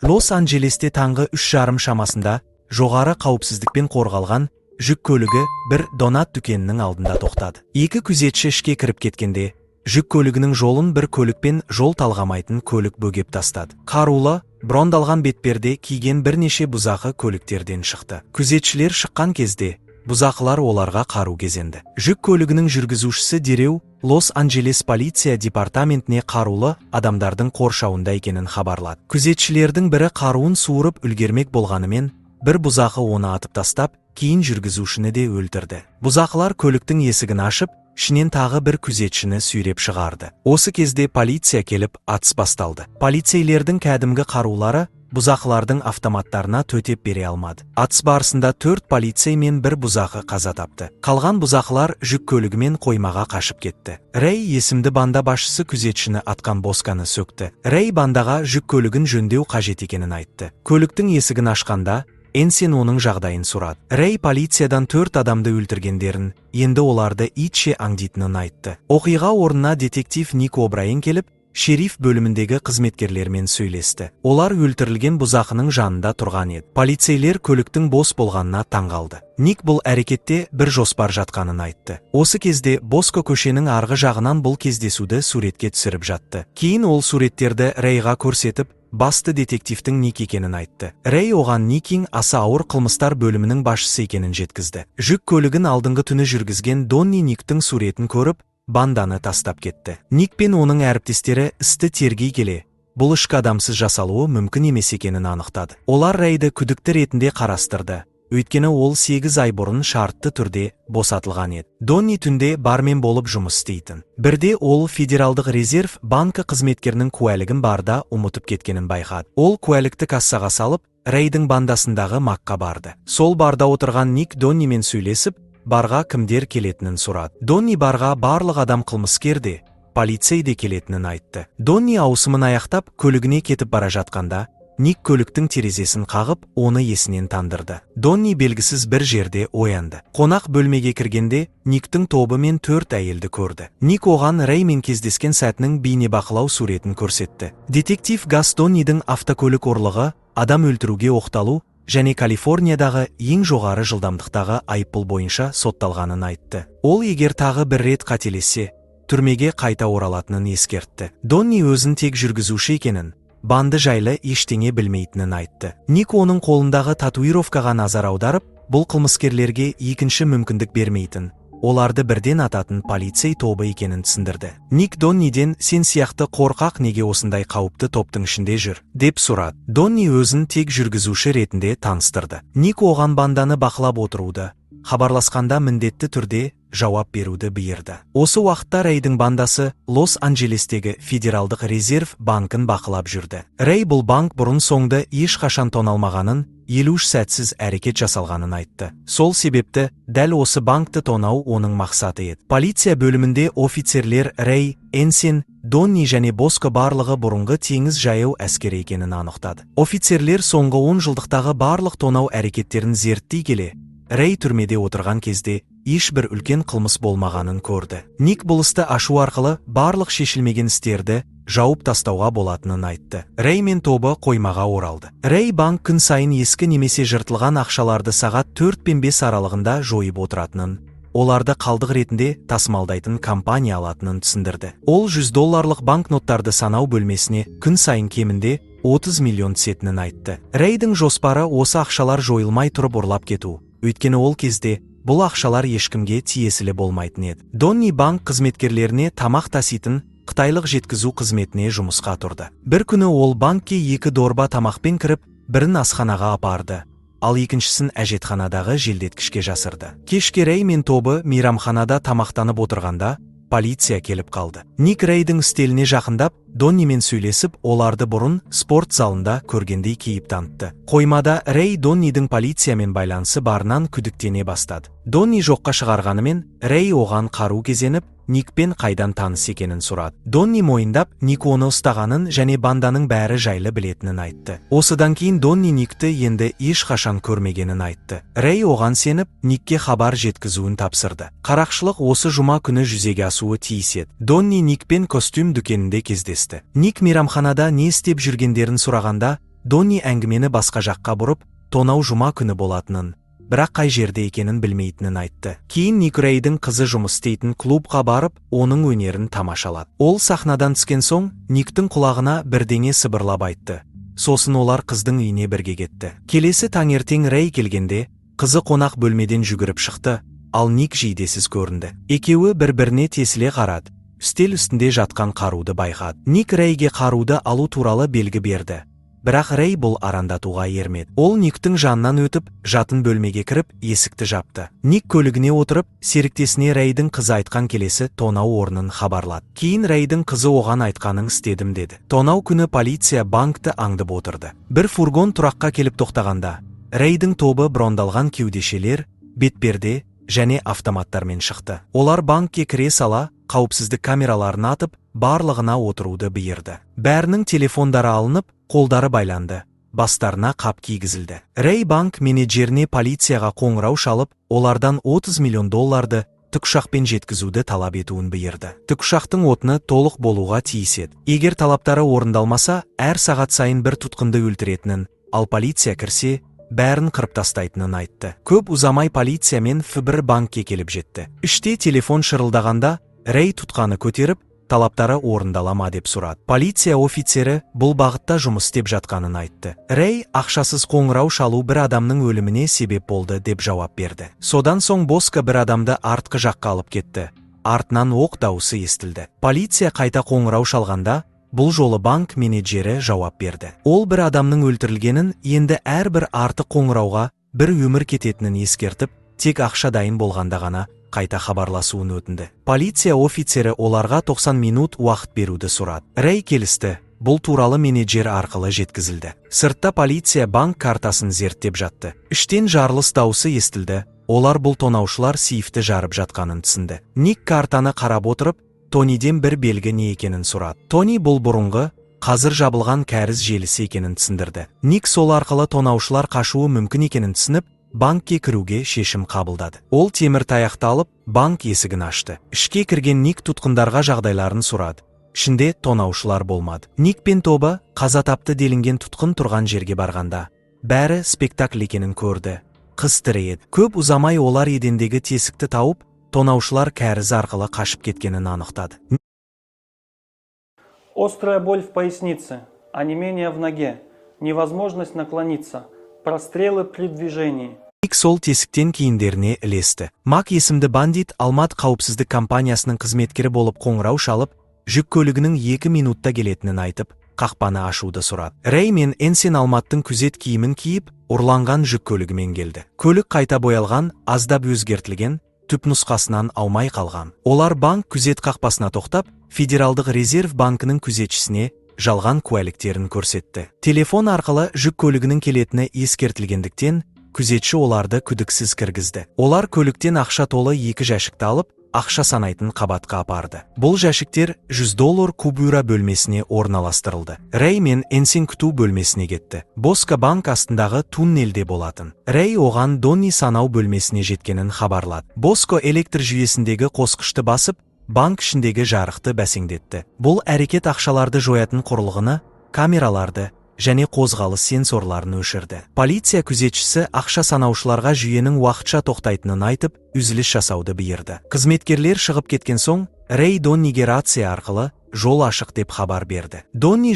Лос-Анджелесте таңғы 3:30 шамасында жоғары қауіпсіздікпен қорғалған жүк көлігі бір донат дүкенінің алдында тоқтады. Екі күзетші ішке кіріп кеткенде, жүк көлігінің жолын бір көлікпен жол талғамайтын көлік бөгеп тастады. Қарулы, брондалған бетперде киген бірнеше бұзақы көліктерден шықты. Күзетшілер шыққан кезде бұзақылар оларға қару кезенді. Жүк көлігінің жүргізушісі дереу Лос-Анджелес полиция департаментіне қарулы адамдардың қоршауында екенін хабарлады. Күзетшілердің бірі қаруын суырып үлгермек болғанымен, бір бұзақы оны атып тастап, кейін жүргізушіні де өлтірді. Бұзақылар көліктің есігін ашып, ішінен тағы бір күзетшіні сүйреп шығарды. Осы кезде полиция келіп, атыс басталды. Полицейлердің кәдімгі қарулары бұзақылардың автоматтарына төтеп бере алмады. Атыс барысында 4 полицей мен бір бұзақы қаза тапты. Қалған бұзақылар жүк көлігімен қоймаға қашып кетті. Рэй есімді банда басшысы күзетшіні атқан босканы сөкті. Рэй бандаға жүк көлігін жөндеу қажет екенін айтты. Көліктің есігін ашқанда Энсен оның жағдайын сұрады. Рэй полициядан 4 адамды өлтіргендерін, енді оларды итше аңдитынын айтты. Оқиға орнына детектив Ник О'Брайен келіп, шериф бөліміндегі қызметкерлермен сөйлесті. Олар өлтірілген бұзақының жанында тұрған еді. Полицейлер көліктің бос болғанына таңғалды. Ник бұл әрекетте бір жоспар жатқанын айтты. Осы кезде Боско көшенің арғы жағынан бұл кездесуді суретке түсіріп жатты. Кейін ол суреттерді Рейға көрсетіп, басты детективтің Ник екенін айтты. Рэй оған Никин аса ауыр қылмыстар бөлімінің басшысы екенін жеткізді. Жүк көлігін алдыңғы түні жүргізген Донни Никтің суретін көріп, банданы тастап кетті. Ник пен оның әріптестері істі тергей келе, бұл ішкі адамсыз жасалуы мүмкін емес екенін анықтады. Олар Рейді күдікті ретінде қарастырды. Өйткені ол 8 ай бұрын шартты түрде босатылған еді. Донни түнде бармен болып жұмыс істейтін. Бірде ол Федералдық резерв банкі қызметкерінің куәлігін барда ұмытып кеткенін байқады. Ол куәлікті кассаға салып, Рейдің бандасындағы Макқа барды. Сол барда отырған Ник Доннимен сөйлесіп, барға кімдер келетінін сұрады. Донни барға барлық адам қылмыскер де, полицей де келетінін айтты. Донни ауысымын аяқтап, көлігіне кетіп бара жатқанда, Ник көліктің терезесін қағып, оны есінен тандырды. Донни белгісіз бір жерде оянды. Қонақ бөлмеге кіргенде, Никтің тобы мен 4 әйелді көрді. Ник оған Реймен кездескен сәтінің бейнебақылау суретін көрсетті. Детектив Гас Доннидің автокөлік ұрлығы, адам өлтіруге оқталу және Калифорниядағы ең жоғары жылдамдықтағы айыппұл бойынша сотталғанын айтты. Ол егер тағы бір рет қателессе, түрмеге қайта оралатынын ескертті. Донни өзін тек жүргізуші екенін, банды жайлы ештеңе білмейтінін айтты. Ник оның қолындағы татуировкаға назар аударып, бұл қылмыскерлерге екінші мүмкіндік бермейтін, оларды бірден ататын полицей тобы екенін түсіндірді. Ник Донниден сен сияқты қорқақ неге осындай қауіпті топтың ішінде жүр, деп сұрады. Донни өзін тек жүргізуші ретінде таныстырды. Ник оған банданы бақылап отыруды, хабарласқанда міндетті түрде жауап беруді бұйырды. Осы уақытта Рейдің бандасы Лос-Анджелестегі Федералдық резерв банкін бақылап жүрді. Рей бұл банк бұрын соңды ешқашан тоналмағанын, 53 сәтсіз әрекет жасалғанын айтты. Сол себепті, дәл осы банкты тонау оның мақсаты еді. Полиция бөлімінде офицерлер Рей, Энсен, Донни және Боско барлығы бұрынғы теңіз жаяу әскері екенін анықтады. Офицерлер соңғы 10 жылдықтағы барлық тонау әрекеттерін зерттей келе, Рей түрмеде отырған кезде ешбір үлкен қылмыс болмағанын көрді. Ник бұл істі ашу арқылы барлық шешілмеген істерді жауып тастауға болатынын айтты. Рей мен тобы қоймаға оралды. Рей банк күн сайын ескі немесе жыртылған ақшаларды сағат 4 пен 5 аралығында жойып отыратынын, оларды қалдық ретінде тасымалдайтын компания алатынын түсіндірді. Ол $100 банкноттарды санау бөлмесіне күн сайын кемінде 30 миллион түсетінін айтты. Рейдің жоспары осы ақшалар жойылмай тұрып ұрлап кету. Өйткені ол кезде бұл ақшалар ешкімге тиесілі болмайтын еді. Донни банк қызметкерлеріне тамақ таситын қытайлық жеткізу қызметіне жұмысқа тұрды. Бір күні ол банкке 2 дорба тамақпен кіріп, бірін асханаға апарды, ал екіншісін әжетханадағы желдеткішке жасырды. Кешке Рей мен тобы мейрамханада тамақтанып отырғанда, полиция келіп қалды. Ник Рейдің үстеліне жақындап, Доннимен сөйлесіп, оларды бұрын спорт залында көргендей кейіп танытты. Қоймада Рей Доннидің полициямен байланысы барынан күдіктене бастады. Донни жоққа шығарғанымен, Рей оған қару кезеніп, Никпен қайдан таныс екенін сұрады. Донни мойындап, Ник оны ұстағанын және банданың бәрі жайлы білетінін айтты. Осыдан кейін Донни Никті енді ешқашан көрмегенін айтты. Рей оған сеніп, Никке хабар жеткізуін тапсырды. Қарақшылық осы жұма күні жүзеге асуы тиіс еді. Донни Никпен костюм дүкенінде кездесті. Ник мейрамханада не істеп жүргендерін сұрағанда, Донни әңгімені басқа жаққа бұрып, тонау жұма күні болатынын, бірақ қай жерде екенін білмейтінін айтты. Кейін Ник Рейдің қызы жұмыс істейтін клубқа барып, оның өнерін тамашалады. Ол сахнадан түскен соң, Никтің құлағына бірдеңе сыбырлап айтты. Сосын олар қыздың үйіне бірге кетті. Келесі таңертең Рей келгенде, қызы қонақ бөлмеден жүгіріп шықты, ал Ник жейдесіз көрінді. Екеуі бір-біріне тесіле қарады. Үстел үстінде жатқан қаруды байқады. Ник Рейге қаруды алу туралы белгі берді. Бірақ Рей бұл арандатуға ермеді. Ол Никтің жанынан өтіп, жатын бөлмеге кіріп, есікті жапты. Ник көлігіне отырып, серіктесіне Рейдің қызы айтқан келесі тонау орнын хабарлады. Кейін Рейдің қызы оған айтқанын істедім деді. Тонау күні полиция банкты аңдып отырды. Бір фургон тұраққа келіп тоқтағанда, Рейдің тобы брондалған кеудешелер, бетперде және автоматтармен шықты. Олар банкке кіре сала, қауіпсіздік камераларын атып, барлығына отыруды бұйырды. Бәрінің телефондары алынып, қолдары байланды, бастарына қап кигізілді. Рей банк менеджеріне полицияға қоңырау шалып, олардан $30 миллион тікұшақпен жеткізуді талап етуін бұйырды. Тікұшақтың отыны толық болуға тиіс еді. Егер талаптары орындалмаса, әр сағат сайын бір тұтқынды өлтіретінін, ал полиция кірсе, бәрін қырып тастайтынын айтты. Көп ұзамай полиция мен ФБР банкке келіп жетті. Іште телефон шырылдағанда, Рей тұтқаны көтеріп, талаптары орындалама деп сұрады. Полиция офицері бұл бағытта жұмыс істеп жатқанын айтты. Рей ақшасыз қоңырау шалу бір адамның өліміне себеп болды деп жауап берді. Содан соң Боско бір адамды артқы жаққа алып кетті. Артынан оқ дауысы естілді. Полиция қайта қоңырау шалғанда, бұл жолы банк менеджері жауап берді. Ол бір адамның өлтірілгенін, енді әрбір артық қоңырауға бір өмір кететінін ескертіп, тек ақша дайын болғанда ғана қайта хабарласуын өтінді. Полиция офицері оларға 90 минут уақыт беруді сұрады. Рей келісті, бұл туралы менеджер арқылы жеткізілді. Сыртта полиция банк картасын зерттеп жатты. Іштен жарылыс дауысы естілді. Олар бұл тонаушылар сейфті жарып жатқанын түсінді. Ник картаны қарап отырып, Тониден бір белгі не екенін сұрады. Тони бұл бұрынғы, қазір жабылған кәріз желісі екенін түсіндірді. Ник сол арқылы тонаушылар қашуы мүмкін екенін түсініп, банкке кіруге шешім қабылдады. Ол темір таяқты алып, банк есігін ашты. Ішке кірген Ник тұтқындарға жағдайларын сұрады. Ішінде тонаушылар болмады. Ник пен тобы қаза тапты делінген тұтқын тұрған жерге барғанда, бәрі спектакль екенін көрді. Қыз тірі еді. Көп ұзамай олар едендегі тесікті тауып, тонаушылар кәріз арқылы қашып кеткенін анықтады. Острая боль в пояснице, онемение в ноге, невозможность наклониться, прострелы при движении. Ник сол тесіктен киімдеріне ілесті. Мак есімді бандит Алмат қауіпсіздік компаниясының қызметкері болып қоңырау шалып, жүк көлігінің 2 минутта келетінін айтып, қақпаны ашуды сұрады. Рей мен Энсен Алматтың күзет киімін киіп, ұрланған жүк көлігімен келді. Көлік қайта боялған, аздап өзгертілген, түпнұсқасынан аумай қалған. Олар банк күзет қақпасына тоқтап, Федералдық резерв банкінің күзетшісіне жалған куәліктерін көрсетті. Телефон арқылы жүк көлігінің келетіні ескертілгендіктен, күзетші оларды күдіксіз кіргізді. Олар көліктен ақша толы 2 жәшікті алып, ақша санайтын қабатқа апарды. Бұл жәшіктер $100 кубюра бөлмесіне орналастырылды. Рей мен Энсен күту бөлмесіне кетті. Боско банк астындағы туннелде болатын. Рей оған Донни санау бөлмесіне жеткенін хабарлады. Боско электр жүйесіндегі қосқышты басып, банк ішіндегі жарықты бәсеңдетті. Бұл әрекет ақшаларды жоятын құрылғыны, камераларды және қозғалыс сенсорларын өшірді. Полиция күзетшісі ақша санаушыларға жүйенің уақытша тоқтайтынын айтып, үзіліс жасауды бұйырды. Қызметкерлер шығып кеткен соң, Рей Донниге рация арқылы жол ашық деп хабар берді. Донни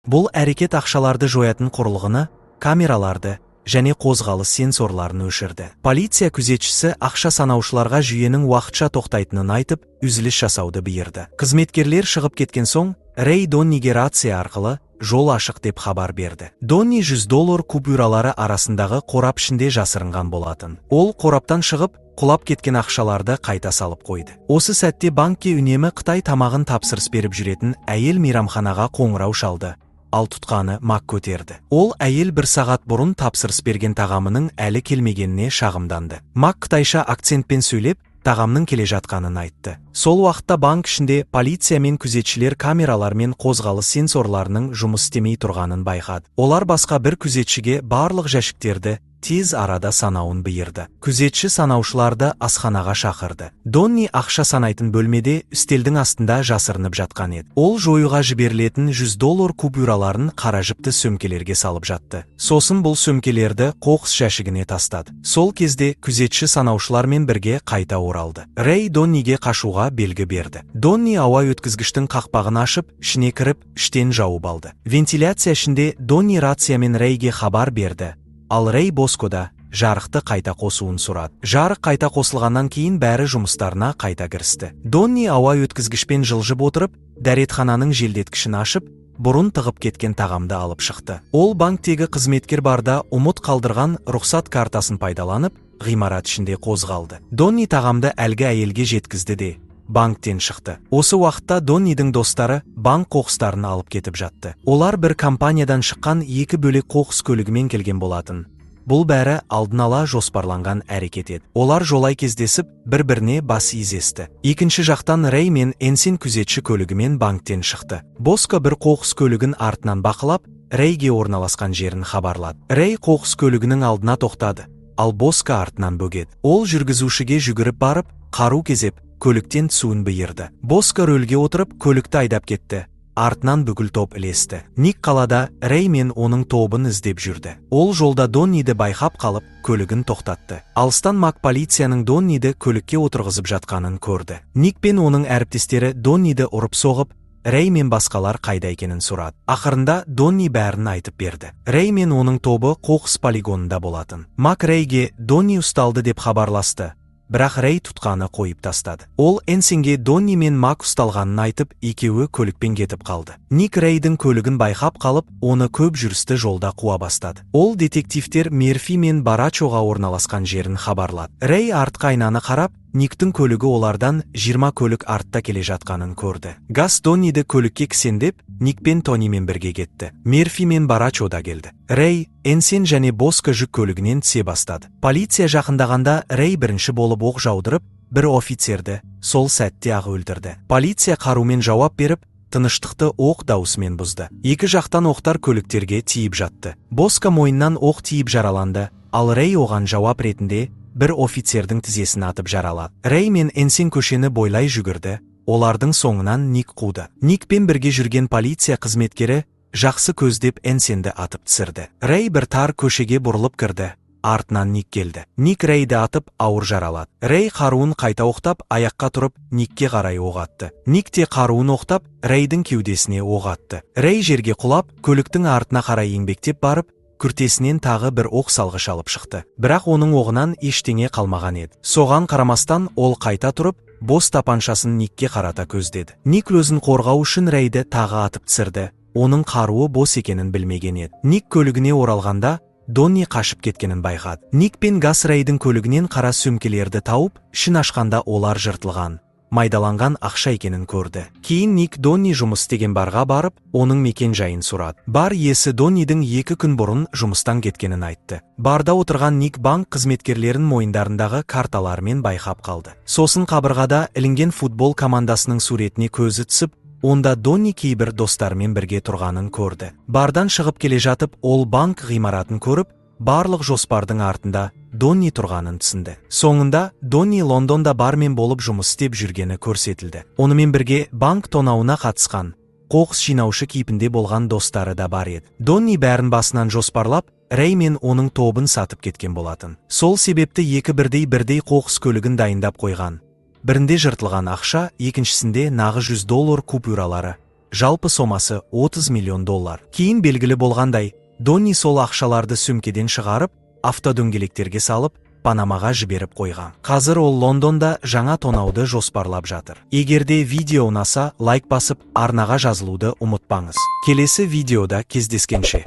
бұл әрекет ақшаларды жоятын құрылғыны, камераларды және қозғалыс сенсорларын өшірді. Полиция күзетшісі ақша санаушыларға жүйенің уақытша тоқтайтынын айтып, үзіліс жасауды бұйырды. Қызметкерлер шығып кеткен соң, Рей Донниге рация арқылы жол ашық деп хабар берді. Донни $100 купюралары арасындағы қорап ішінде жасырынған болатын. Ол қораптан шығып, құлап кеткен ақшаларды қайта салып қойды. Осы сәтте банкке үнемі Қытай тамағын тапсырыс беріп жүретін әйел мейрамханаға қоңырау шалды. Ал тұтқаны Мак көтерді. Ол әйел 1 сағат бұрын тапсырыс берген тағамының әлі келмегеніне шағымданды. Мак қытайша акцентпен сөйлеп, тағамның келе жатқанын айтты. Сол уақытта банк ішінде полиция мен күзетшілер камералар мен қозғалыс сенсорларының жұмыс істемей тұрғанын байқады. Олар басқа бір күзетшіге барлық жәшіктерді тез арада санауын бұйырды. Күзетші санаушыларды асханаға шақырды. Донни ақша санайтын бөлмеде үстелдің астында жасырынып жатқан еді. Ол жоюға жіберілетін $100 купюраларын қара жіпті сөмкелерге салып жатты. Сосын бұл сөмкелерді қоқыс жәшігіне тастады. Сол кезде күзетші санаушылармен бірге қайта оралды. Рэй Донниге қашуға белгі берді. Донни ауа өткізгіштің қақпағын ашып, ішіне кіріп, іштен жауып алды. Вентиляция ішінде Донни рациямен Рейге хабар берді. Ал Рэй Боскода жарықты қайта қосуын сұрады. Жарық қайта қосылғаннан кейін бәрі жұмыстарына қайта кірісті. Донни ауа өткізгішпен жылжып отырып, дәретхананың желдеткішін ашып, бұрын тығып кеткен тағамды алып шықты. Ол банктегі қызметкер барда ұмыт қалдырған рұқсат картасын пайдаланып, ғимарат ішінде қозғалды. Донни тағамды әлгі әйелге жеткізді де банктен шықты. Осы уақытта Доннидің достары банк қоқыстарын алып кетіп жатты. Олар бір компаниядан шыққан 2 бөлек қоқыс көлігімен келген болатын. Бұл бәрі алдын ала жоспарланған әрекет еді. Олар жолай кездесіп, бір-біріне бас изесті. Екінші жақтан Рэй мен Энсин күзетші көлігімен банктен шықты. Боско бір қоқыс көлігін артынан бақылап, Рейге орналасқан жерін хабарлады. Рэй қоқыс көлігінің алдына тоқтады, ал Боско артынан бөгеді. Ол жүргізушіге жүгіріп барып, қару кезеп, көліктен түсуін бұйырды. Боско рөлге отырып, көлікті айдап кетті. Артынан бүкіл топ ілесті. Ник қалада Рэй мен оның тобын іздеп жүрді. Ол жолда Донниді байқап қалып, көлігін тоқтатты. Алыстан Мак полицияның Донниді көлікке отырғызып жатқанын көрді. Ник пен оның әріптестері Донниді ұрып соғып, Рэй мен басқалар қайда екенін сұрады. Ақырында Донни бәрін айтып берді. Рэй мен оның тобы қоқыс полигонында болатын. Мак Рейге Донни ұсталды деп хабарласты. Бірақ Рэй тұтқаны қойып тастады. Ол Энсинге Донни мен Мак ұсталғанын айтып, екеуі көлікпен кетіп қалды. Ник Рейдің көлігін байқап қалып, оны көп жүрісті жолда қуа бастады. Ол детективтер Мерфи мен Барачоға орналасқан жерін хабарлады. Рэй артқы айнаны қарап, Никтің көлігі олардан 20 көлік артта келе жатқанын көрді. Гас Донниді көлікке кісендеп, Ник пен Тонимен бірге кетті. Мерфи мен Барачо да келді. Рэй, Энсин және Боско жүк көлігінен түсе бастады. Полиция жақындағанда Рэй бірінші болып оқ жаудырып, бір офицерді сол сәтте ақ өлтірді. Полиция қарумен жауап беріп, тыныштықты оқ даусымен бұзды. Екі жақтан оқтар көліктерге тиіп жатты. Боско мойнынан оқ тиіп жараланды, ал Рэй оған жауап ретінде бір офицердің тізесін атып жаралады. Рэй мен Энсин көшені бойлай жүгірді, олардың соңынан Ник қуды. Никпен бірге жүрген полиция қызметкері жақсы көздеп Энсинді атып түсірді. Рэй бір тар көшеге бұрылып кірді. Артынан Ник келді. Ник Рейді атып ауыр жаралады. Рэй қаруын қайта оқтап, аяққа тұрып, Никке қарай оқ атты. Ник те қаруын оқтап, Рейдің кеудесіне оқ атты. Рэй жерге құлап, көліктің артына қарай еңбектеп барып, күртесінен тағы бір оқ салғыш алып шықты. Бірақ оның оғынан ештеңе қалмаған еді. Соған қарамастан ол қайта тұрып, бос тапаншасын Никке қарата көздеді. Ник өзін қорғау үшін Рейді тағы атып түсірді. Оның қаруы бос екенін білмеген еді. Ник көлігіне оралғанда Донни қашып кеткенін байқады. Ник пен Гас Рейдің көлігінен қара сөмкелерді тауып, ішін ашқанда олар жыртылған, майдаланған ақша екенін көрді. Кейін Ник Донни жұмыс істеген барға барып, оның мекен жайын сұрады. Бар иесі Доннидің 2 күн бұрын жұмыстан кеткенін айтты. Барда отырған Ник банк қызметкерлерін мойындарындағы карталармен байқап қалды. Сосын қабырғада ілінген футбол командасының суретіне көзі түсіп, онда Донни кейбір достармен бірге тұрғанын көрді. Бардан шығып келе жатып, ол банк ғимаратын көріп, барлық жоспардың артында Донни тұрғанын түсінді. Соңында Донни Лондонда бармен болып жұмыс істеп жүргені көрсетілді. Онымен бірге банк тонауына қатысқан, қоқыс жинаушы кейпінде болған достары да бар еді. Донни бәрін басынан жоспарлап, Рэй мен оның тобын сатып кеткен болатын. Сол себепті екі бірдей қоқыс көлігін дайындап қойған. Бірінде жыртылған ақша, екіншісінде нағы $100 купюралары. Жалпы сомасы $30 миллион. Кейін белгілі болғандай, Донни сол ақшаларды сөмкеден шығарып, автодөңгелектерге салып, Панамаға жіберіп қойған. Қазір ол Лондонда жаңа тонауды жоспарлап жатыр. Егерде видео ұнаса, лайк басып, арнаға жазылуды ұмытпаңыз. Келесі видеода кездескенше.